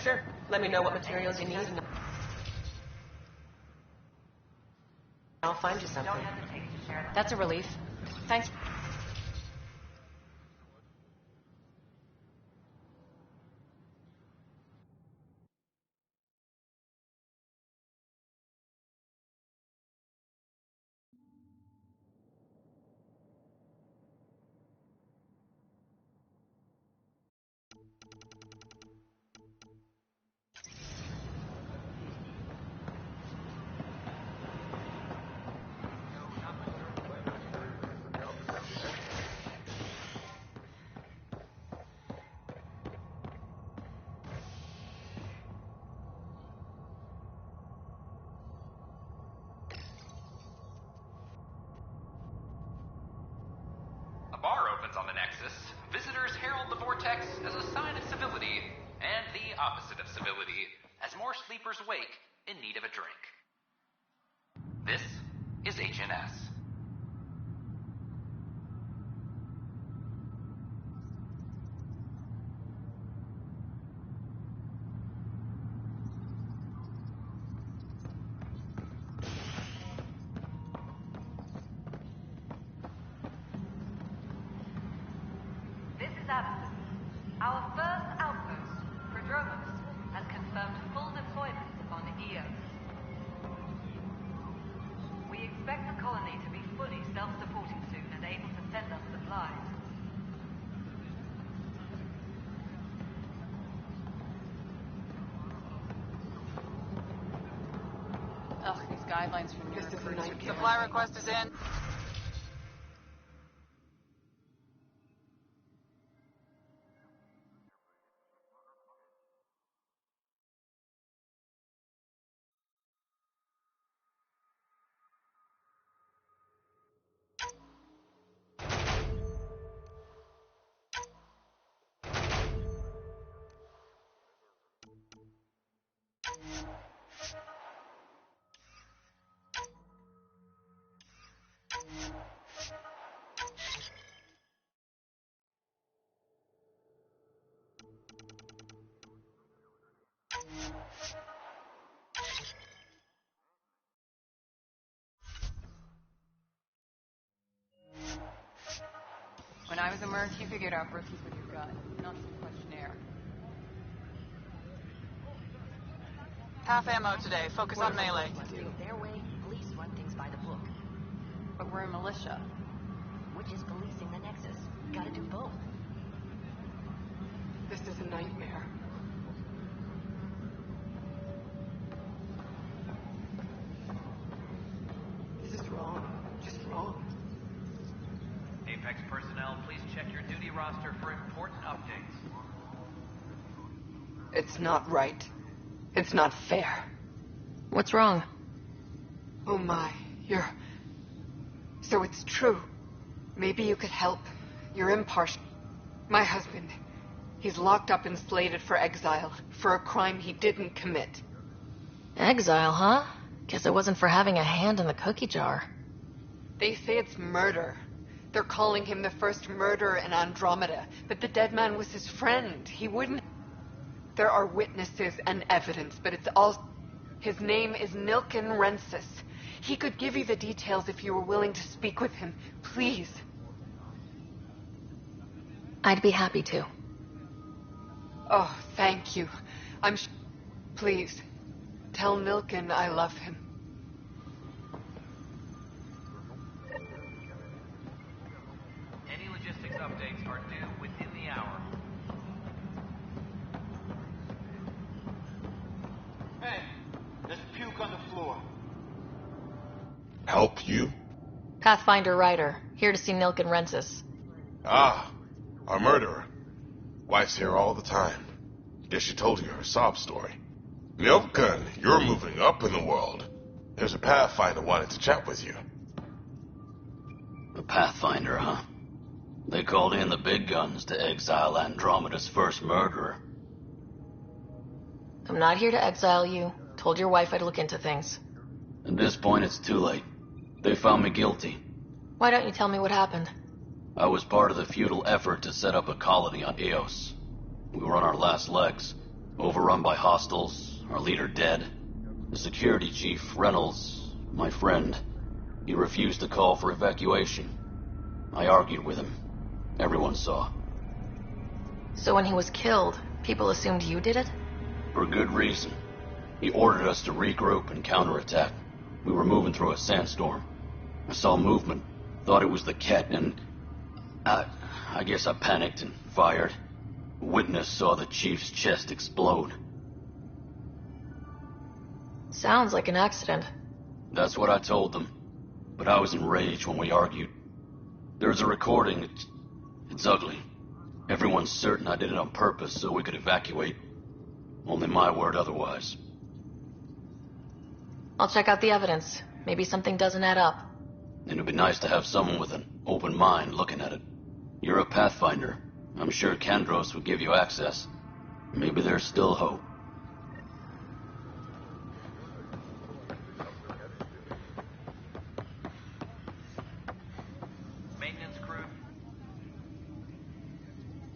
Sure. Let me know what materials you need and I'll find you something. That's a relief. Thanks. A bar opens on the Nexus. Visitors herald the vortex as a sign of civility, and the opposite of civility, as more sleepers wake in need of a drink. This is HNS. This is Addison. Our first outpost, Andromeda, has confirmed full deployment on EOS. We expect the colony to be fully self-supporting soon and able to send us supplies. Ugh, these guidelines from your recruits. Supply request is in. When I was a merc, you figured out rookies with your gut, not some questionnaire. Half ammo today. Focus on melee. Their way, police run things by the book. But we're a militia. Which is policing the Nexus. Gotta do both. This is a nightmare. This is wrong. Just wrong. Apex personnel, please check your duty roster for important updates. It's not right. It's not fair. What's wrong? Oh my, So it's true. Maybe you could help. You're impartial. My husband, he's locked up and slated for exile for a crime he didn't commit. Exile, huh? Guess it wasn't for having a hand in the cookie jar. They say it's murder. They're calling him the first murderer in Andromeda, but the dead man was his friend. He wouldn't... There are witnesses and evidence, but it's all... His name is Nilken Rensis. He could give you the details if you were willing to speak with him. Please. I'd be happy to. Oh, thank you. Please, tell Nilken I love him. Any logistics updates are due within the hour. Hey, there's puke on the floor. Help you? Pathfinder Ryder, here to see Nilken Rensis. Ah, a murderer. Wife's here all the time. Guess she told you her sob story. Nilken, you're moving up in the world. There's a Pathfinder wanting to chat with you. A Pathfinder, huh? They called in the big guns to exile Andromeda's first murderer. I'm not here to exile you. Told your wife I'd look into things. At this point, it's too late. They found me guilty. Why don't you tell me what happened? I was part of the futile effort to set up a colony on Eos. We were on our last legs. Overrun by hostiles, our leader dead. The security chief, Reynolds, my friend, he refused to call for evacuation. I argued with him. Everyone saw. So when he was killed, people assumed you did it? For good reason. He ordered us to regroup and counterattack. We were moving through a sandstorm. I saw movement, thought it was the Ket, and I guess I panicked and fired. A witness saw the chief's chest explode. Sounds like an accident. That's what I told them. But I was enraged when we argued. There's a recording. It's ugly. Everyone's certain I did it on purpose so we could evacuate. Only my word otherwise. I'll check out the evidence. Maybe something doesn't add up. And it'd be nice to have someone with an open mind looking at it. You're a Pathfinder. I'm sure Kandros would give you access. Maybe there's still hope. Maintenance crew.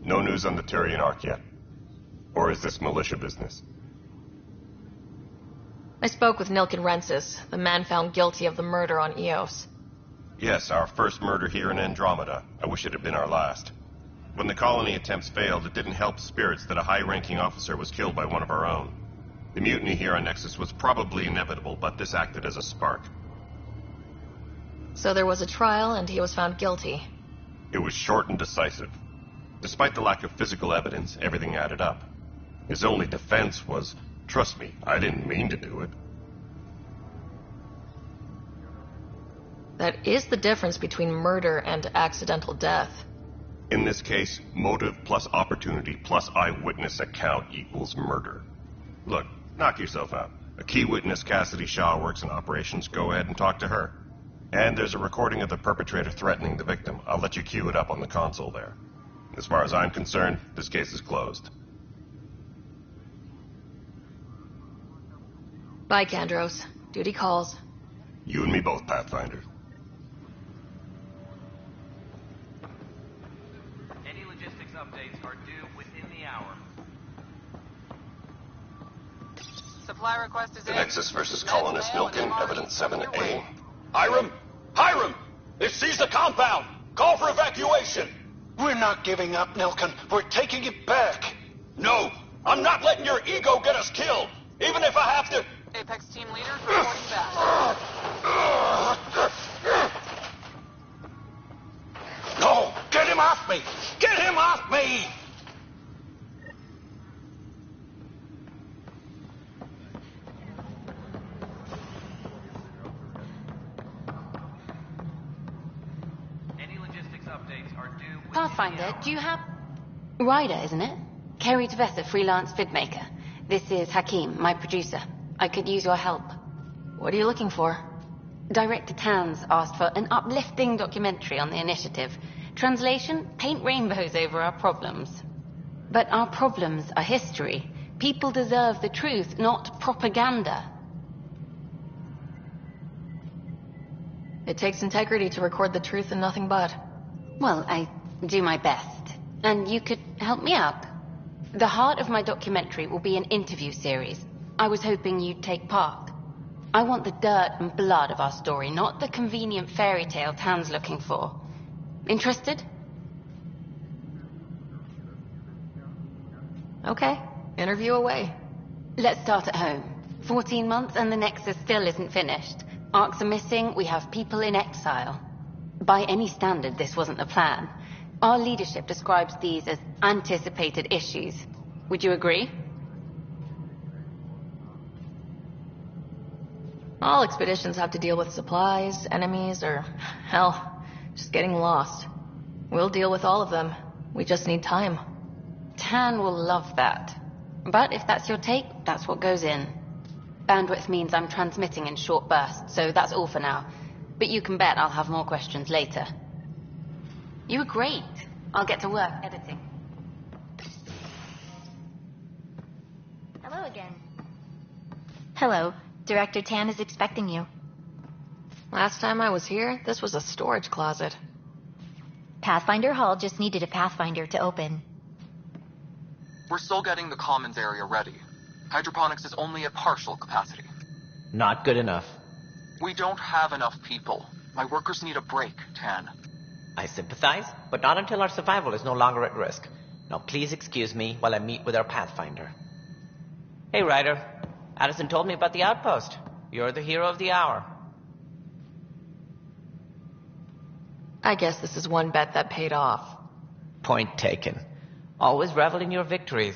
No news on the Turian Ark yet? Or is this militia business? I spoke with Nilkin Rensis, the man found guilty of the murder on Eos. Yes, our first murder here in Andromeda. I wish it had been our last. When the colony attempts failed, it didn't help spirits that a high-ranking officer was killed by one of our own. The mutiny here on Nexus was probably inevitable, but this acted as a spark. So there was a trial, and he was found guilty. It was short and decisive. Despite the lack of physical evidence, everything added up. His only defense was, "Trust me, I didn't mean to do it." That is the difference between murder and accidental death. In this case, motive plus opportunity plus eyewitness account equals murder. Look, knock yourself out. A key witness, Cassidy Shaw, works in operations. Go ahead and talk to her. And there's a recording of the perpetrator threatening the victim. I'll let you cue it up on the console there. As far as I'm concerned, this case is closed. Bye, Kandros. Duty calls. You and me both, Pathfinder. Any logistics updates are due within the hour. Supply request is The in. Nexus versus Colonist Nilkin, Evidence 7A. Hiram! Hiram! They've seized the compound! Call for evacuation! We're not giving up, Nilkin. We're taking it back. No! I'm not letting your ego get us killed! Even if I have to... Apex team leaders reporting back. No! Get him off me! Get him off me! Any logistics updates are due within Pathfinder, the hour. do you have... Ryder, isn't it? Kerry Tavessa, freelance vidmaker. This is Hakim, my producer. I could use your help. What are you looking for? Director Tans asked for an uplifting documentary on the initiative. Translation, paint rainbows over our problems. But our problems are history. People deserve the truth, not propaganda. It takes integrity to record the truth and nothing but. Well, I do my best. And you could help me out. The heart of my documentary will be an interview series. I was hoping you'd take part. I want the dirt and blood of our story, not the convenient fairy tale Tan's looking for. Interested? Okay, interview away. Let's start at home. 14 months and the Nexus still isn't finished. Arcs are missing, we have people in exile. By any standard, this wasn't the plan. Our leadership describes these as anticipated issues. Would you agree? All expeditions have to deal with supplies, enemies, or, hell, just getting lost. We'll deal with all of them. We just need time. Tan will love that. But if that's your take, that's what goes in. Bandwidth means I'm transmitting in short bursts, so that's all for now. But you can bet I'll have more questions later. You were great. I'll get to work editing. Hello again. Hello. Director Tan is expecting you. Last time I was here, this was a storage closet. Pathfinder Hall just needed a Pathfinder to open. We're still getting the commons area ready. Hydroponics is only at partial capacity. Not good enough. We don't have enough people. My workers need a break, Tan. I sympathize, but not until our survival is no longer at risk. Now please excuse me while I meet with our Pathfinder. Hey, Ryder. Addison told me about the outpost. You're the hero of the hour. I guess this is one bet that paid off. Point taken. Always revel in your victories.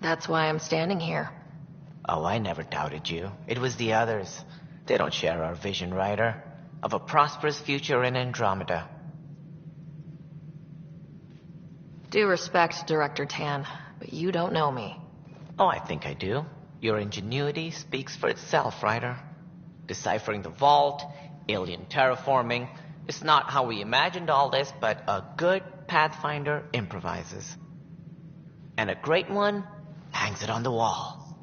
That's why I'm standing here. Oh, I never doubted you. It was the others. They don't share our vision, Ryder, of a prosperous future in Andromeda. Due respect, Director Tan, but you don't know me. Oh, I think I do. Your ingenuity speaks for itself, Ryder. Deciphering the vault, alien terraforming. It's not how we imagined all this, but a good Pathfinder improvises. And a great one hangs it on the wall.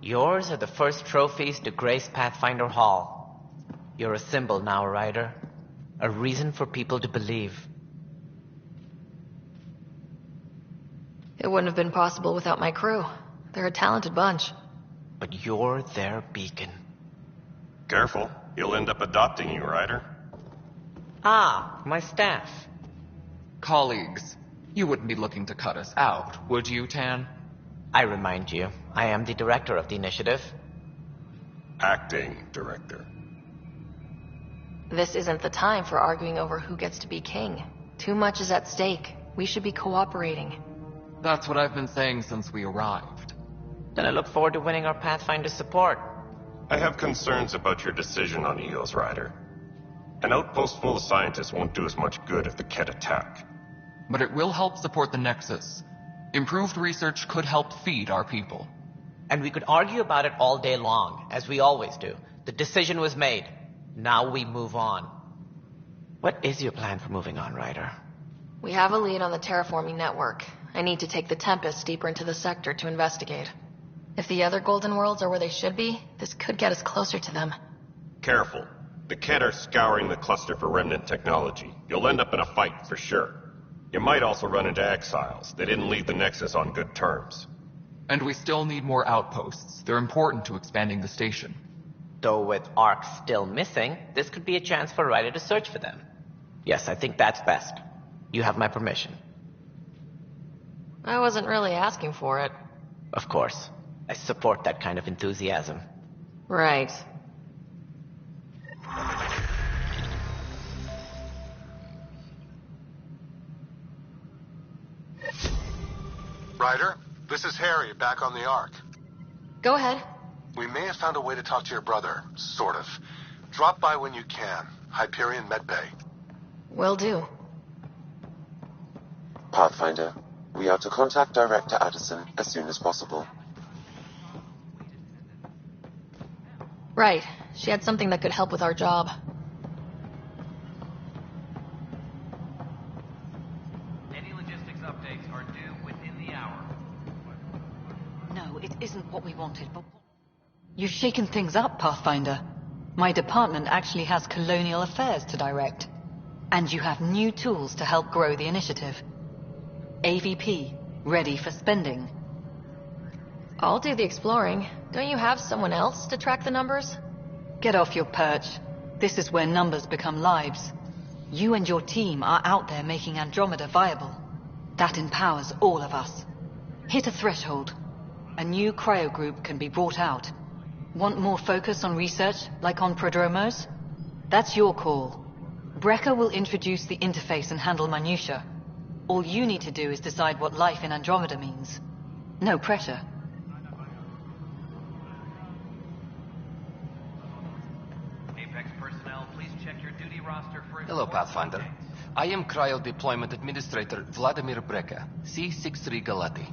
Yours are the first trophies to grace Pathfinder Hall. You're a symbol now, Ryder. A reason for people to believe. It wouldn't have been possible without my crew. They're a talented bunch. But you're their beacon. Careful. He'll end up adopting you, Ryder. Ah, my staff. Colleagues, you wouldn't be looking to cut us out, would you, Tan? I remind you, I am the director of the initiative. Acting director. This isn't the time for arguing over who gets to be king. Too much is at stake. We should be cooperating. That's what I've been saying since we arrived. Then I look forward to winning our Pathfinder support. I have concerns about your decision on Eos, Ryder. An outpost full of scientists won't do as much good if the Ket attack. But it will help support the Nexus. Improved research could help feed our people. And we could argue about it all day long, as we always do. The decision was made. Now we move on. What is your plan for moving on, Ryder? We have a lead on the terraforming network. I need to take the Tempest deeper into the sector to investigate. If the other Golden Worlds are where they should be, this could get us closer to them. Careful. The Ket are scouring the cluster for remnant technology. You'll end up in a fight for sure. You might also run into exiles. They didn't leave the Nexus on good terms. And we still need more outposts. They're important to expanding the station. Though with Ark still missing, this could be a chance for Ryder to search for them. Yes, I think that's best. You have my permission. I wasn't really asking for it. Of course. I support that kind of enthusiasm. Right. Ryder, this is Harry, back on the Ark. Go ahead. We may have found a way to talk to your brother, sort of. Drop by when you can. Hyperion Medbay. Will do. Pathfinder, we are to contact Director Addison as soon as possible. Right. She had something that could help with our job. Any logistics updates are due within the hour. No, it isn't what we wanted, but... You've shaken things up, Pathfinder. My department actually has colonial affairs to direct. And you have new tools to help grow the initiative. AVP, ready for spending. I'll do the exploring. Don't you have someone else to track the numbers? Get off your perch. This is where numbers become lives. You and your team are out there making Andromeda viable. That empowers all of us. Hit a threshold. A new cryo group can be brought out. Want more focus on research, like on prodromos? That's your call. Brecker will introduce the interface and handle minutiae. All you need to do is decide what life in Andromeda means. No pressure. Apex personnel, please check your duty roster for... Hello, Pathfinder. I am Cryo Deployment Administrator Vladimir Brecker, C-63 Galati.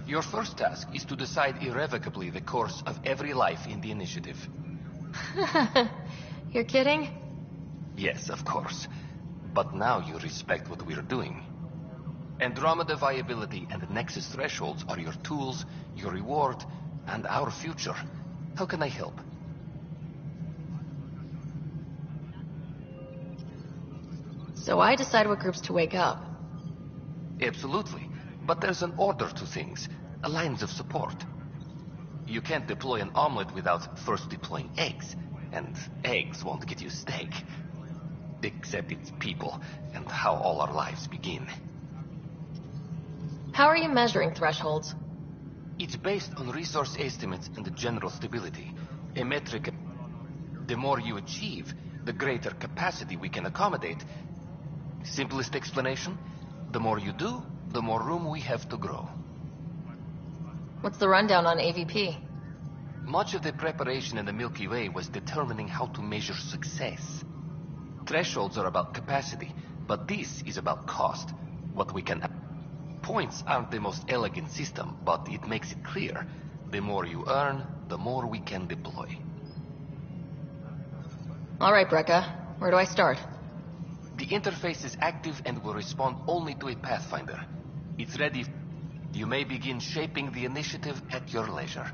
Your first task is to decide irrevocably the course of every life in the initiative. You're kidding? Yes, of course. But now you respect what we're doing. Andromeda viability and the Nexus thresholds are your tools, your reward, and our future. How can I help? So I decide what groups to wake up. Absolutely. But there's an order to things, lines of support. You can't deploy an omelet without first deploying eggs, and eggs won't get you steak. Except it's people, and how all our lives begin. How are you measuring thresholds? It's based on resource estimates and the general stability. A metric, the more you achieve, the greater capacity we can accommodate. Simplest explanation, the more you do, the more room we have to grow. What's the rundown on AVP? Much of the preparation in the Milky Way was determining how to measure success. Thresholds are about capacity, but this is about cost. What we can... Points aren't the most elegant system, but it makes it clear. The more you earn, the more we can deploy. All right, Brecca. Where do I start? The interface is active and will respond only to a Pathfinder. It's ready. You may begin shaping the initiative at your leisure.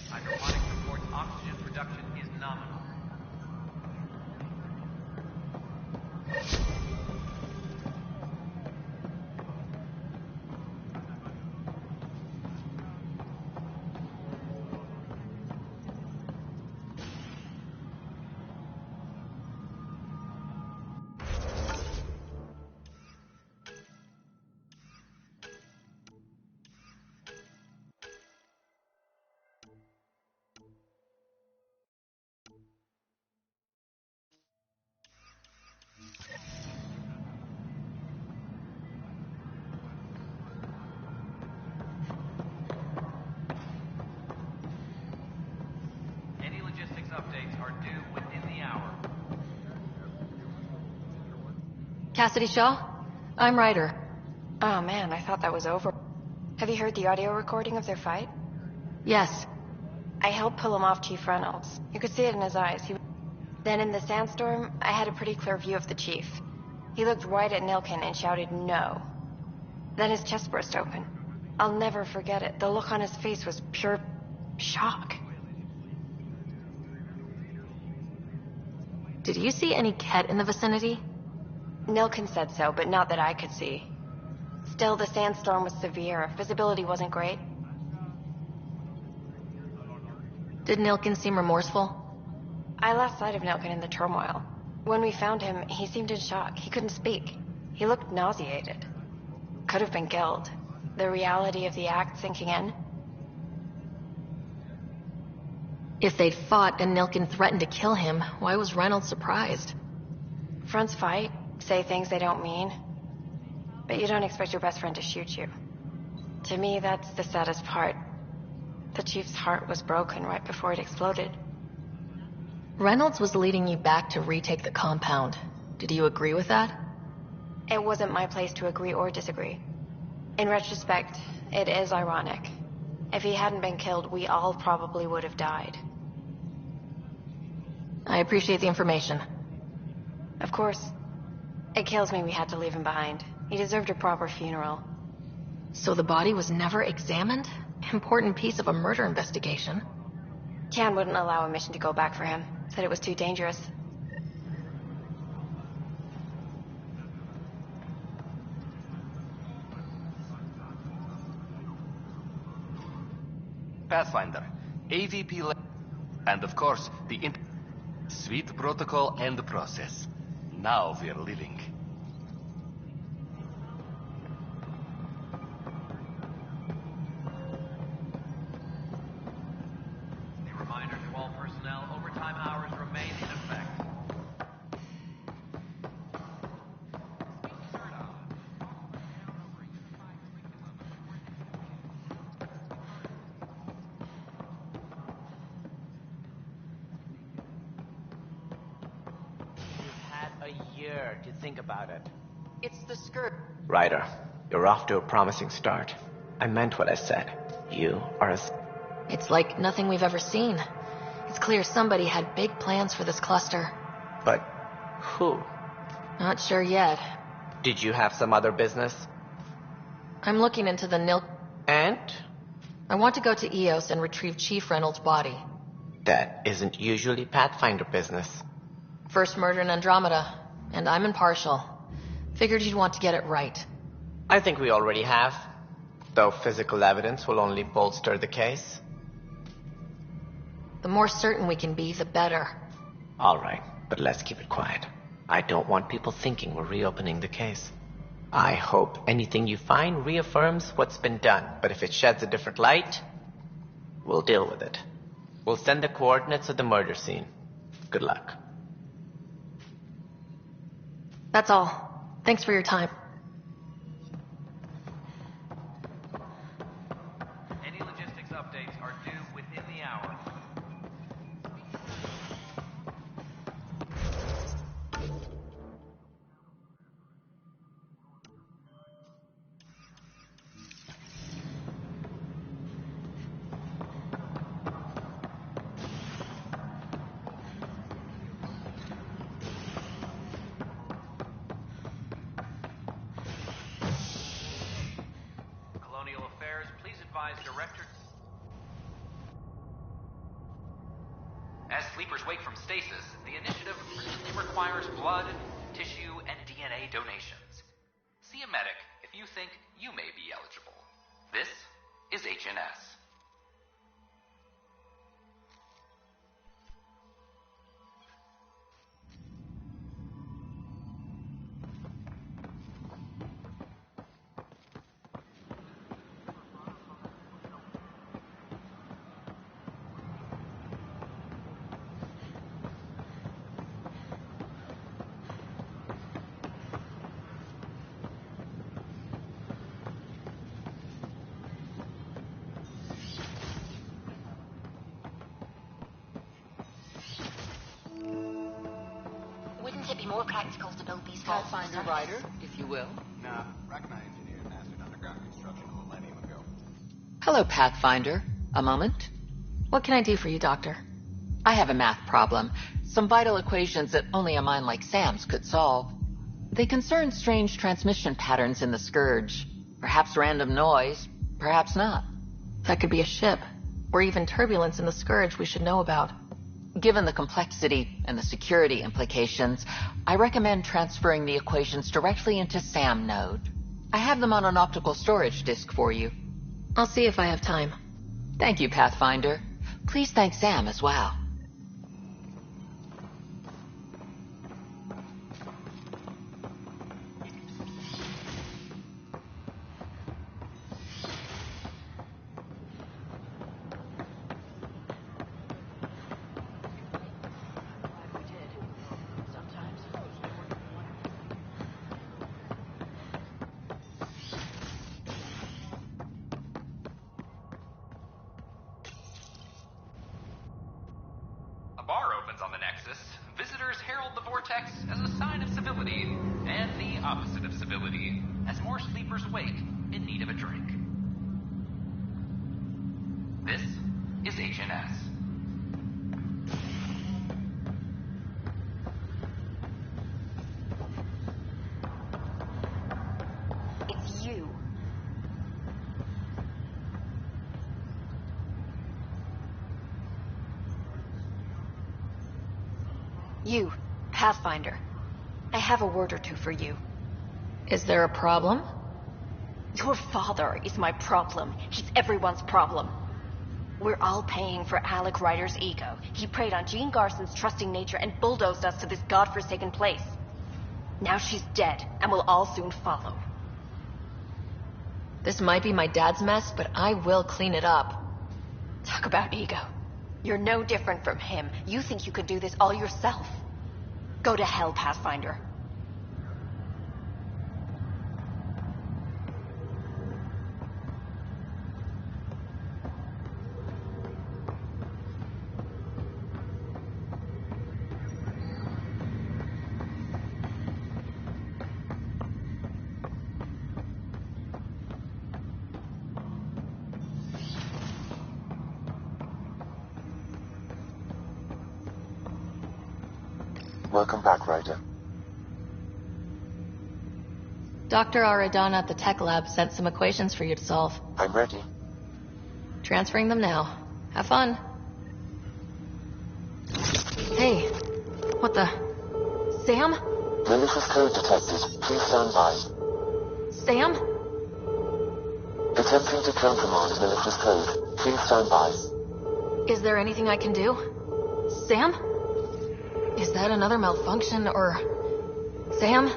Hydroponics reports oxygen production is nominal. Any logistics updates are due within the hour. Cassidy Shaw? I'm Ryder. Oh man, I thought that was over. Have you heard the audio recording of their fight? Yes. I helped pull him off Chief Reynolds. You could see it in his eyes. Then in the sandstorm, I had a pretty clear view of the Chief. He looked right at Nilkin and shouted no. Then his chest burst open. I'll never forget it. The look on his face was pure shock. Did you see any Ket in the vicinity? Nilkin said so, but not that I could see. Still, the sandstorm was severe. Visibility wasn't great. Did Nilkin seem remorseful? I lost sight of Nilkin in the turmoil. When we found him, he seemed in shock. He couldn't speak. He looked nauseated. Could have been killed. The reality of the act sinking in. If they'd fought and Nilkin threatened to kill him, why was Reynolds surprised? Fronts fight, say things they don't mean. But you don't expect your best friend to shoot you. To me, that's the saddest part. The Chief's heart was broken right before it exploded. Reynolds was leading you back to retake the compound. Did you agree with that? It wasn't my place to agree or disagree. In retrospect, it is ironic. If he hadn't been killed, we all probably would have died. I appreciate the information. Of course. It kills me we had to leave him behind. He deserved a proper funeral. So the body was never examined? Important piece of a murder investigation. Tian wouldn't allow a mission to go back for him. Said it was too dangerous. Pathfinder, AVP, and of course, sweet protocol and the process. Now we're living. A reminder to all personnel, overtime hours remain in effect. A year to think about it. It's the skirt. Ryder, you're off to a promising start. I meant what I said. You are a... It's like nothing we've ever seen. It's clear somebody had big plans for this cluster. But who? Not sure yet. Did you have some other business? I'm looking into the nil... And? I want to go to EOS and retrieve Chief Reynolds' body. That isn't usually Pathfinder business. First murder in Andromeda, and I'm impartial. Figured you'd want to get it right. I think we already have, though physical evidence will only bolster the case. The more certain we can be, the better. All right, but let's keep it quiet. I don't want people thinking we're reopening the case. I hope anything you find reaffirms what's been done, but if it sheds a different light, we'll deal with it. We'll send the coordinates of the murder scene. Good luck. That's all. Thanks for your time. Any logistics updates are due within the hour. Director. As sleepers wake from stasis, the initiative requires blood, tissue, and DNA donations. See a medic if you think you may be eligible. This is HNS. Wouldn't it be more practical to build these Pathfinder Rider, if you will? Nah, Rachni engineers mastered underground construction a millennium ago. Hello, Pathfinder. A moment? What can I do for you, Doctor? I have a math problem. Some vital equations that only a mind like Sam's could solve. They concern strange transmission patterns in the Scourge. Perhaps random noise, perhaps not. That could be a ship, or even turbulence in the Scourge we should know about. Given the complexity and the security implications, I recommend transferring the equations directly into SAM node. I have them on an optical storage disk for you. I'll see if I have time. Thank you, Pathfinder. Please thank Sam as well. bar opens on the Nexus, visitors herald the vortex as a sign of civility, and the opposite of civility, as more sleepers wake in need of a drink. This is Agent S. It's you. You, Pathfinder. I have a word or two for you. Is there a problem? Your father is my problem. He's everyone's problem. We're all paying for Alec Ryder's ego. He preyed on Jean Garson's trusting nature and bulldozed us to this godforsaken place. Now she's dead, and we'll all soon follow. This might be my dad's mess, but I will clean it up. Talk about ego. You're no different from him. You think you can do this all yourself. Go to hell, Pathfinder. Welcome back, Ryder. Dr. Aradana at the tech lab sent some equations for you to solve. I'm ready. Transferring them now. Have fun. Hey, what the... Sam? Malicious code detected. Please stand by. Sam? Attempting to countermand malicious code. Please stand by. Is there anything I can do? Sam? Is that another malfunction, or... Sam?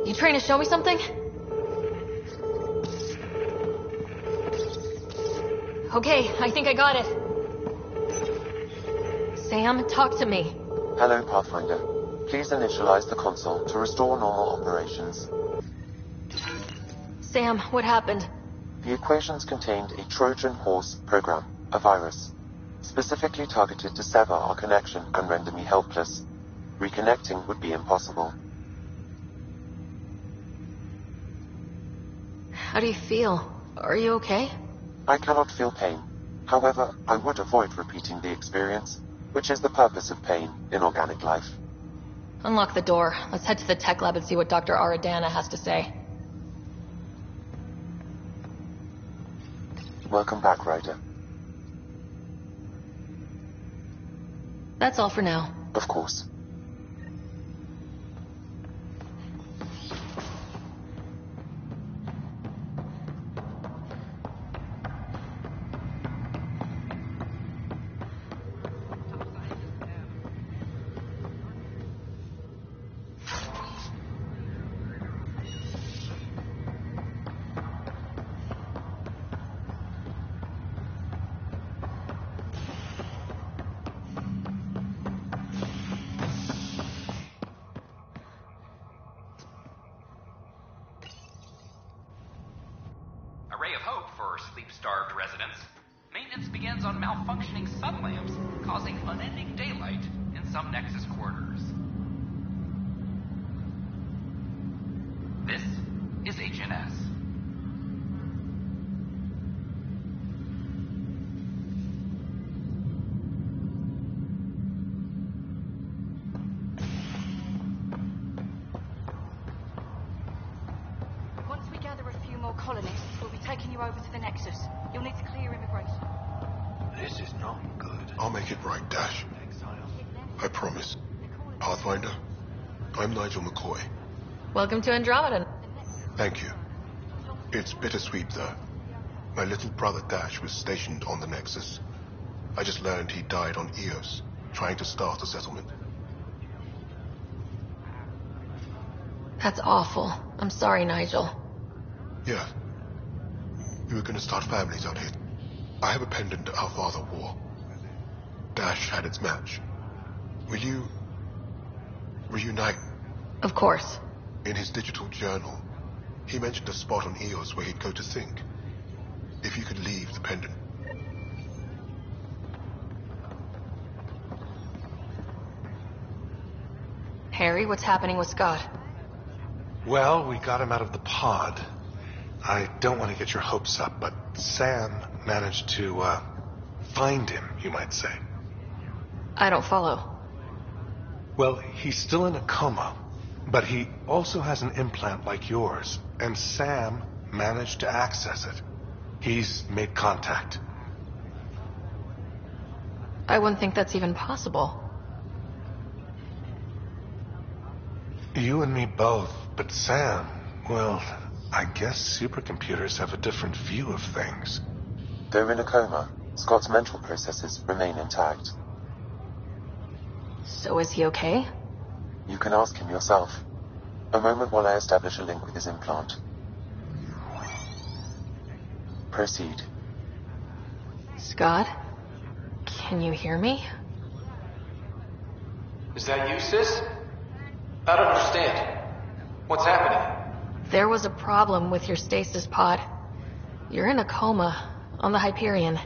You trying to show me something? Okay, I think I got it. Sam, talk to me. Hello, Pathfinder. Please initialize the console to restore normal operations. Sam, what happened? The equations contained a Trojan horse program, a virus, specifically targeted to sever our connection and render me helpless. Reconnecting would be impossible. How do you feel? Are you okay? I cannot feel pain. However, I would avoid repeating the experience, which is the purpose of pain in organic life. Unlock the door. Let's head to the tech lab and see what Dr. Aradana has to say. Welcome back, Ryder. That's all for now. Of course. sleep-starved residents. Maintenance begins on malfunctioning sun lamps, causing unending daylight in some Nexus quarters. This is HNS. Once we gather a few more colonists, we'll be taking you over to the Nexus. You'll need to clear immigration. This is not good. I'll make it right, Dash. I promise. Pathfinder, I'm Nigel McCoy. Welcome to Andromeda. Thank you. It's bittersweet, though. My little brother Dash was stationed on the Nexus. I just learned he died on Eos, trying to start a settlement. That's awful. I'm sorry, Nigel. Yeah. We were gonna start families out here. I have a pendant our father wore. Dash had its match. Will you reunite? Of course. In his digital journal, he mentioned a spot on Eos where he'd go to think. If you could leave the pendant. Harry, what's happening with Scott? Well, we got him out of the pod. I don't want to get your hopes up, but Sam managed to, find him, you might say. I don't follow. Well, he's still in a coma, but he also has an implant like yours, and Sam managed to access it. He's made contact. I wouldn't think that's even possible. You and me both, but Sam, well, I guess supercomputers have a different view of things. Though in a coma, Scott's mental processes remain intact. So is he okay? You can ask him yourself. A moment while I establish a link with his implant. Proceed. Scott? Can you hear me? Is that you, sis? I don't understand. What's happening? There was a problem with your stasis pod. You're in a coma on the Hyperion.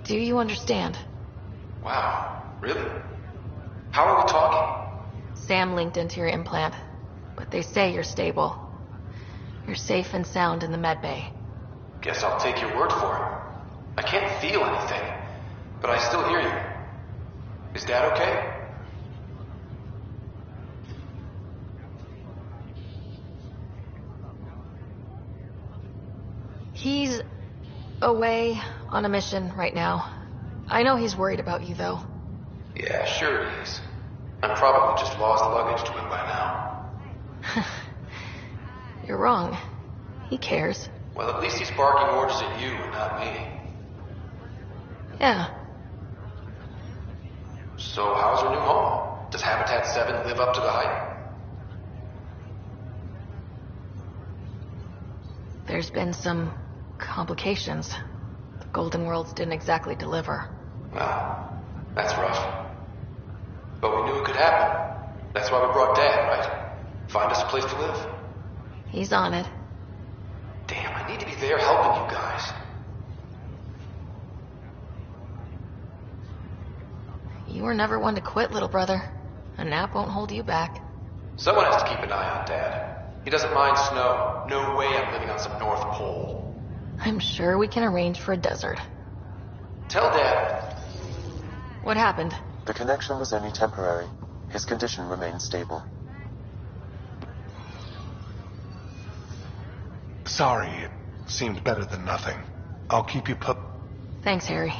Do you understand? Wow, really? How are we talking? Sam linked into your implant, but they say you're stable. You're safe and sound in the medbay. Guess I'll take your word for it. I can't feel anything, but I still hear you. Is Dad okay? He's away on a mission right now. I know he's worried about you, though. Yeah, sure he is. I'm probably just lost luggage to him by now. You're wrong. He cares. Well, at least he's barking orders at you and not me. Yeah. So how's her new home? Does Habitat 7 live up to the hype? There's been some complications. The Golden Worlds didn't exactly deliver. Well, that's rough. But we knew it could happen. That's why we brought Dad, right? Find us a place to live. He's on it. Damn, I need to be there helping you guys. You were never one to quit, little brother. A nap won't hold you back. Someone has to keep an eye on Dad. He doesn't mind snow. No way I'm living on some North Pole. I'm sure we can arrange for a desert. Tell Dad. What happened? The connection was only temporary. His condition remains stable. Sorry, it seemed better than nothing. I'll keep you Thanks, Harry.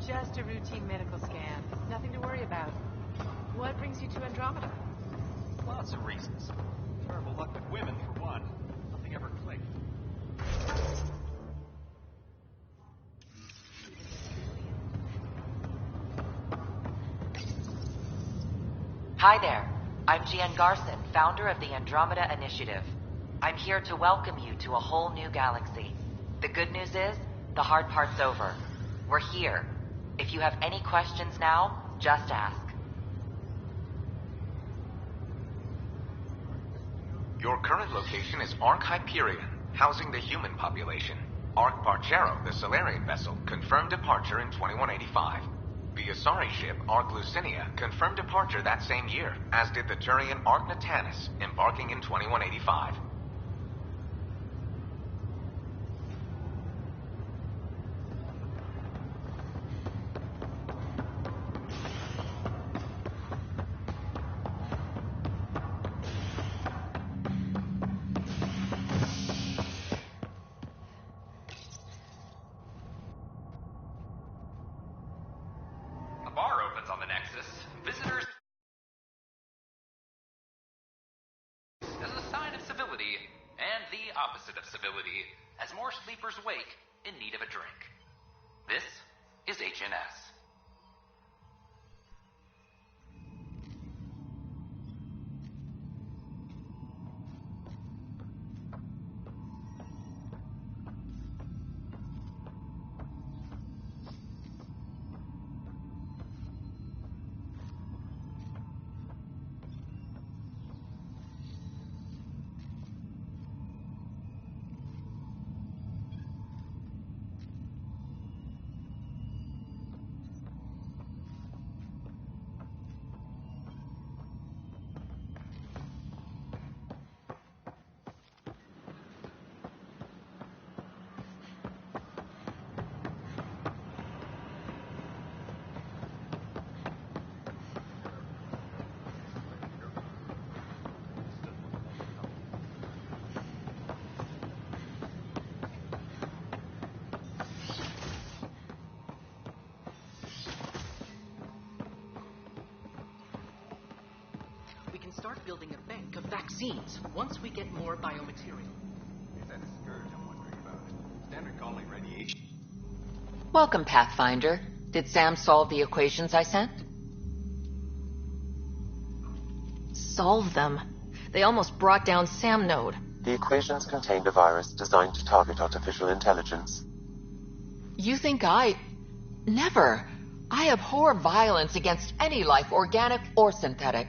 Just a routine medical scan. Nothing to worry about. What brings you to Andromeda? Lots of reasons. Terrible luck with women, for one. Nothing ever clicked. Hi there. I'm Gian Garson, founder of the Andromeda Initiative. I'm here to welcome you to a whole new galaxy. The good news is, the hard part's over. We're here. If you have any questions now, just ask. Your current location is Ark Hyperion, housing the human population. Ark Barchero, the Solarian vessel, confirmed departure in 2185. The Asari ship, Ark Lucinia, confirmed departure that same year, as did the Turian Ark Natanus, embarking in 2185. Opposite of civility, as more sleepers wake in need of a drink. This is HNS. We can start building a bank of vaccines once we get more biomaterial. Is that a scourge I'm wondering about? Standard calling radiation. Welcome, Pathfinder. Did Sam solve the equations I sent? Solve them? They almost brought down Sam Node. The equations contained a virus designed to target artificial intelligence. You think Never. I abhor violence against any life, organic or synthetic.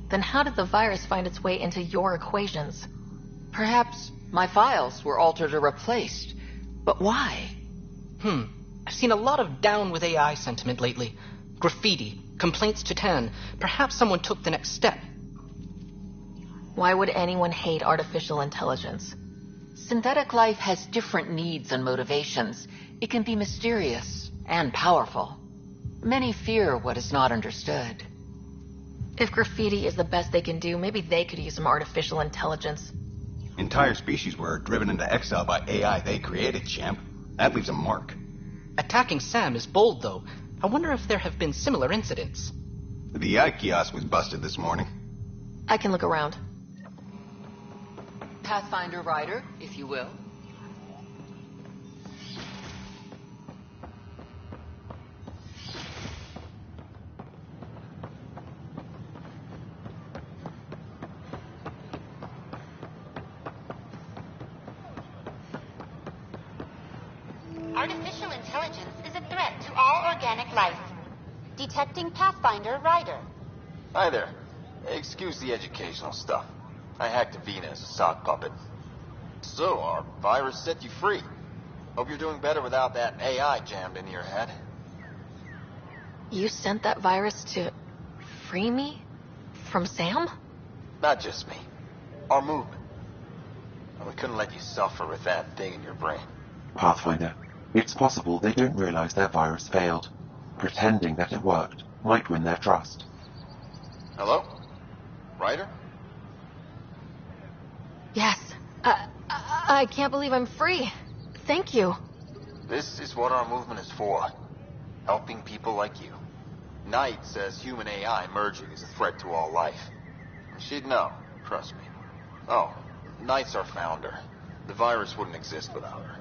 Then how did the virus find its way into your equations? Perhaps my files were altered or replaced. But why? I've seen a lot of down with AI sentiment lately. Graffiti, complaints to 10. Perhaps someone took the next step. Why would anyone hate artificial intelligence? Synthetic life has different needs and motivations. It can be mysterious and powerful. Many fear what is not understood. If graffiti is the best they can do, maybe they could use some artificial intelligence. Entire species were driven into exile by AI they created, champ. That leaves a mark. Attacking Sam is bold, though. I wonder if there have been similar incidents. The AI kiosk was busted this morning. I can look around. Pathfinder Rider, if you will. Artificial intelligence is a threat to all organic life. Detecting Pathfinder Rider. Hi there. Excuse the educational stuff. I hacked Avina as a sock puppet. So, our virus set you free. Hope you're doing better without that AI jammed into your head. You sent that virus to free me? From Sam? Not just me. Our movement. We couldn't let you suffer with that thing in your brain. Pathfinder, it's possible they don't realize their virus failed. Pretending that it worked might win their trust. Hello? Ryder? Yes. I can't believe I'm free. Thank you. This is what our movement is for. Helping people like you. Knight says human AI merging is a threat to all life. She'd know, trust me. Oh, Knight's our founder. The virus wouldn't exist without her.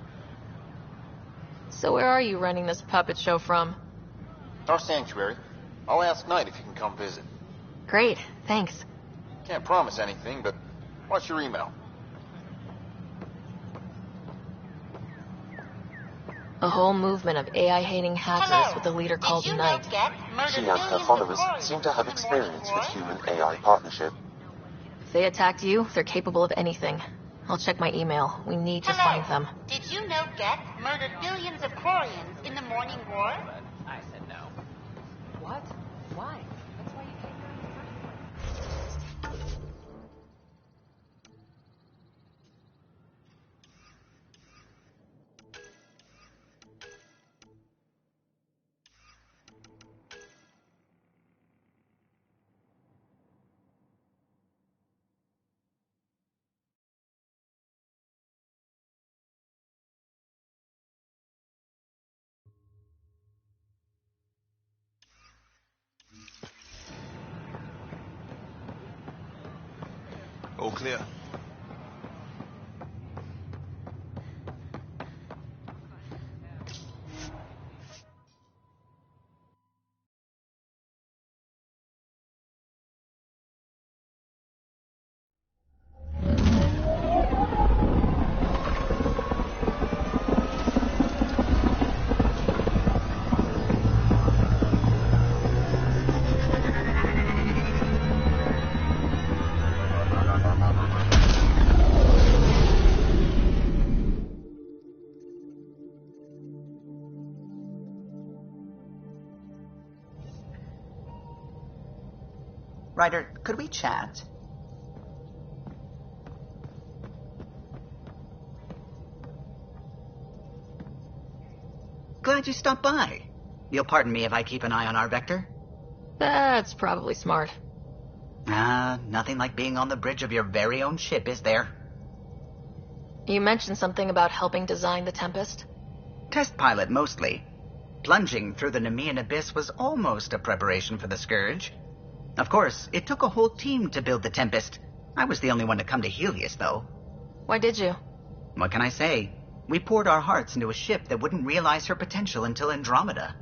So where are you running this puppet show from? Our sanctuary. I'll ask Knight if he can come visit. Great, thanks. Can't promise anything, but what's your email? A whole movement of AI-hating hackers with a leader called Knight. She and her followers seem to have experience with human-AI partnership. If they attacked you, they're capable of anything. I'll check my email. We need to find them. Did you know Geth murdered billions of Quarians in the Morning War? I said no. What? Why? That's why you came here in the first place. All clear. Ryder, could we chat? Glad you stopped by. You'll pardon me if I keep an eye on our vector? That's probably smart. Nothing like being on the bridge of your very own ship, is there? You mentioned something about helping design the Tempest? Test pilot, mostly. Plunging through the Nemean abyss was almost a preparation for the Scourge. Of course, it took a whole team to build the Tempest. I was the only one to come to Helios, though. Why did you? What can I say? We poured our hearts into a ship that wouldn't realize her potential until Andromeda.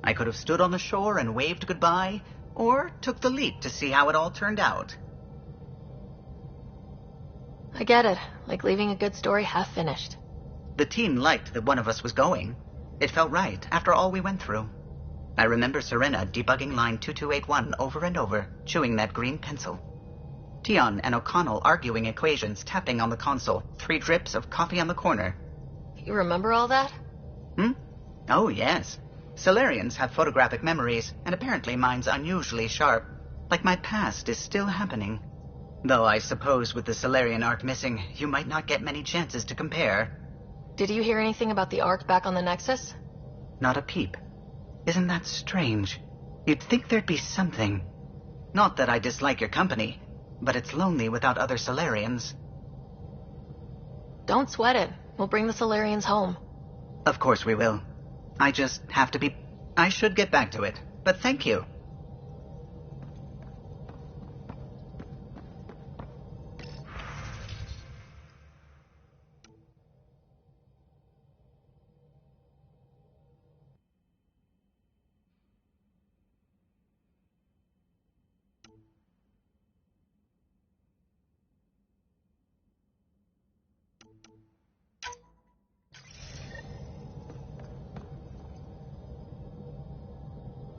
I could have stood on the shore and waved goodbye, or took the leap to see how it all turned out. I get it. Like leaving a good story half finished. The team liked that one of us was going. It felt right, after all we went through. I remember Serena debugging line 2281 over and over, chewing that green pencil. Tion and O'Connell arguing equations, tapping on the console, 3 drips of coffee on the corner. You remember all that? Oh, yes. Solarians have photographic memories, and apparently mine's unusually sharp. Like my past is still happening. Though I suppose with the Solarian arc missing, you might not get many chances to compare. Did you hear anything about the arc back on the Nexus? Not a peep. Isn't that strange? You'd think there'd be something. Not that I dislike your company, but it's lonely without other Solarians. Don't sweat it. We'll bring the Solarians home. Of course we will. I just have to be... I should get back to it, but thank you.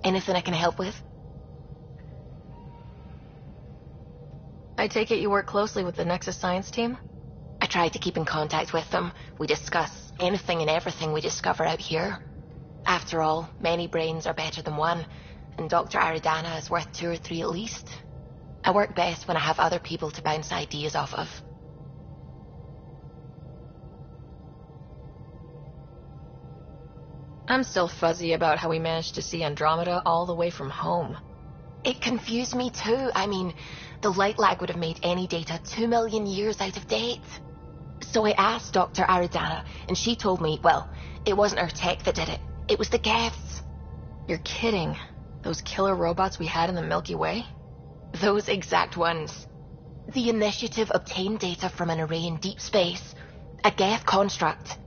Anything I can help with? I take it you work closely with the Nexus science team? I try to keep in contact with them. We discuss anything and everything we discover out here. After all, many brains are better than one, and Dr. Aridana is worth 2 or 3 at least. I work best when I have other people to bounce ideas off of. I'm still fuzzy about how we managed to see Andromeda all the way from home. It confused me too. I mean, the light lag would have made any data 2 million years out of date. So I asked Dr. Aridana, and she told me, well, it wasn't our tech that did it. It was the Geths. You're kidding. Those killer robots we had in the Milky Way? Those exact ones. The Initiative obtained data from an array in deep space, a Geth construct.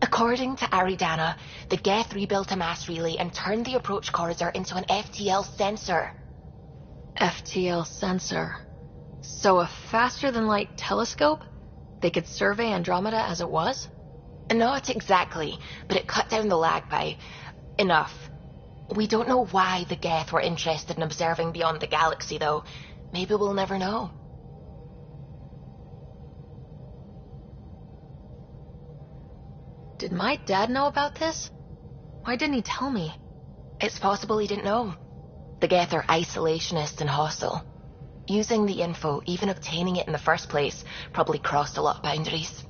According to Aridana, the Geth rebuilt a mass relay and turned the approach corridor into an FTL sensor. FTL sensor. So a faster-than-light telescope? They could survey Andromeda as it was? Not exactly, but it cut down the lag by enough. We don't know why the Geth were interested in observing beyond the galaxy, though. Maybe we'll never know. Did my dad know about this? Why didn't he tell me? It's possible he didn't know. The Geth are isolationist and hostile. Using the info, even obtaining it in the first place, probably crossed a lot of boundaries.